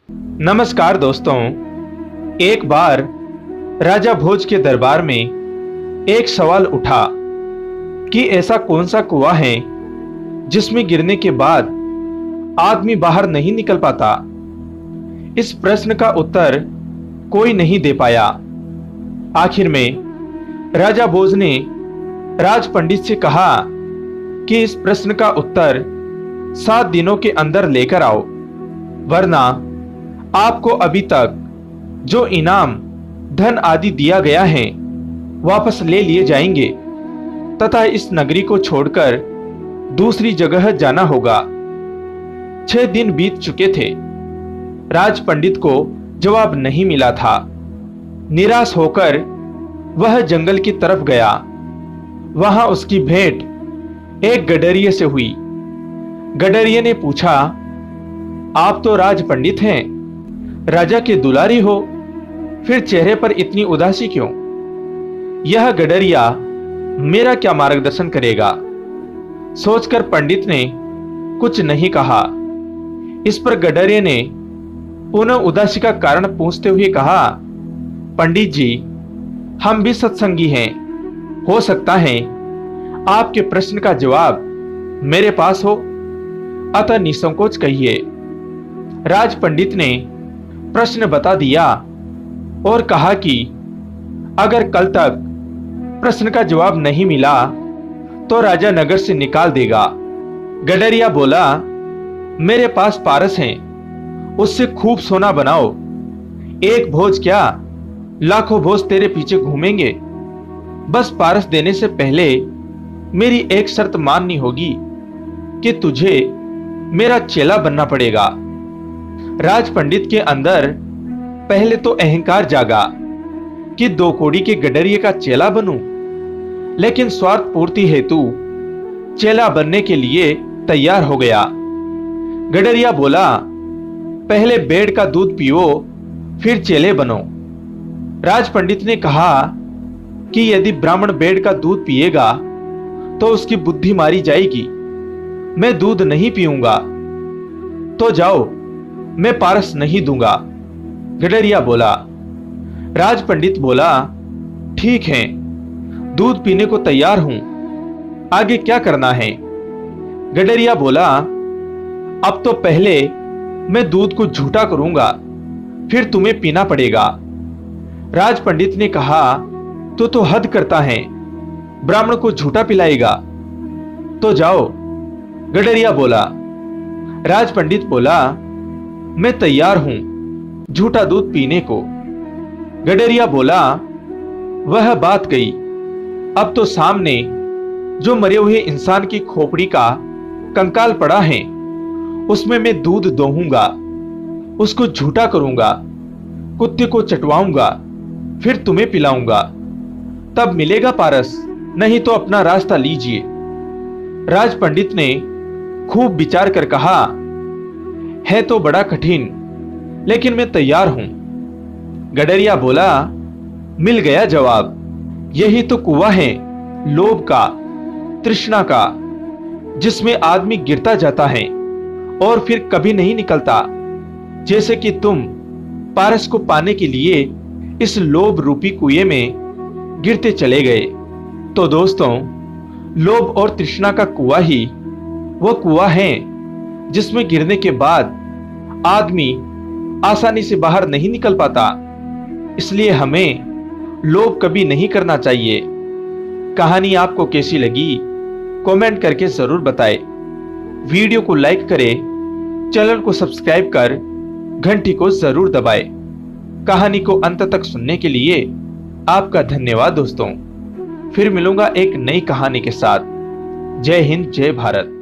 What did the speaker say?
नमस्कार दोस्तों। एक बार राजा भोज के दरबार में एक सवाल उठा कि ऐसा कौन सा कुआं है जिसमें गिरने के बाद आदमी बाहर नहीं निकल पाता। इस प्रश्न का उत्तर कोई नहीं दे पाया। आखिर में राजा भोज ने राज पंडित से कहा कि इस प्रश्न का उत्तर 7 दिनों के अंदर लेकर आओ, वरना आपको अभी तक जो इनाम धन आदि दिया गया है वापस ले लिए जाएंगे तथा इस नगरी को छोड़कर दूसरी जगह जाना होगा। 6 दिन बीत चुके थे। राज पंडित को जवाब नहीं मिला था। निराश होकर वह जंगल की तरफ गया। वहां उसकी भेंट एक गडरिये से हुई। गडरिये ने पूछा, आप तो राज पंडित हैं, राजा के दुलारी हो, फिर चेहरे पर इतनी उदासी क्यों? यह गडरिया मेरा क्या मार्गदर्शन करेगा? सोचकर पंडित ने कुछ नहीं कहा। इस पर गडरिये ने पुनः उदासी का कारण पूछते हुए कहा, पंडित जी, हम भी सत्संगी हैं, हो सकता है आपके प्रश्न का जवाब मेरे पास हो, अतः निसंकोच कहिए। राज पंडित ने प्रश्न बता दिया और कहा कि अगर कल तक प्रश्न का जवाब नहीं मिला तो राजा नगर से निकाल देगा। गडरिया बोला, मेरे पास पारस हैं, उससे खूब सोना बनाओ। एक भोज क्या, लाखों भोज तेरे पीछे घूमेंगे। बस पारस देने से पहले मेरी एक शर्त माननी होगी कि तुझे मेरा चेला बनना पड़ेगा। राज पंडित के अंदर पहले तो अहंकार जागा कि 2 कौड़ी के गडरिये का चेला बनूं, लेकिन स्वार्थ पूर्ति हेतु चेला बनने के लिए तैयार हो गया। गडरिया बोला, पहले बेड़ का दूध पियो, फिर चेले बनो। राज पंडित ने कहा कि यदि ब्राह्मण बेड़ का दूध पिएगा तो उसकी बुद्धि मारी जाएगी। मैं दूध नहीं पीऊंगा। तो जाओ, मैं पारस नहीं दूंगा। गडरिया बोला। राज पंडित बोला, ठीक है, दूध पीने को तैयार हूं, आगे क्या करना है? गडरिया बोला, अब तो पहले मैं दूध को झूठा करूंगा, फिर तुम्हें पीना पड़ेगा। राज पंडित ने कहा, तू तो हद करता है, ब्राह्मण को झूठा पिलाएगा। तो जाओ। गडरिया बोला। राज पंडित बोला, मैं तैयार हूं झूठा दूध पीने को। गडरिया बोला, वह बात गई। अब तो सामने जो मरे हुए इंसान की खोपड़ी का कंकाल पड़ा है, उसमें मैं दूध दोहूंगा, उसको झूठा करूंगा, कुत्ते को चटवाऊंगा, फिर तुम्हें पिलाऊंगा, तब मिलेगा पारस, नहीं तो अपना रास्ता लीजिए। राज पंडित ने खूब विचार कर कहा, है तो बड़ा कठिन, लेकिन मैं तैयार हूं। गडरिया बोला, मिल गया जवाब। यही तो कुआं है लोभ का, तृष्णा का, जिसमें आदमी गिरता जाता है और फिर कभी नहीं निकलता। जैसे कि तुम पारस को पाने के लिए इस लोभ रूपी कुएं में गिरते चले गए। तो दोस्तों, लोभ और तृष्णा का कुआं ही वह कुआं है जिसमें गिरने के बाद आदमी आसानी से बाहर नहीं निकल पाता। इसलिए हमें लोभ कभी नहीं करना चाहिए। कहानी आपको कैसी लगी कमेंट करके जरूर बताएं। वीडियो को लाइक करें, चैनल को सब्सक्राइब कर घंटी को जरूर दबाएं। कहानी को अंत तक सुनने के लिए आपका धन्यवाद दोस्तों। फिर मिलूंगा एक नई कहानी के साथ। जय हिंद, जय भारत।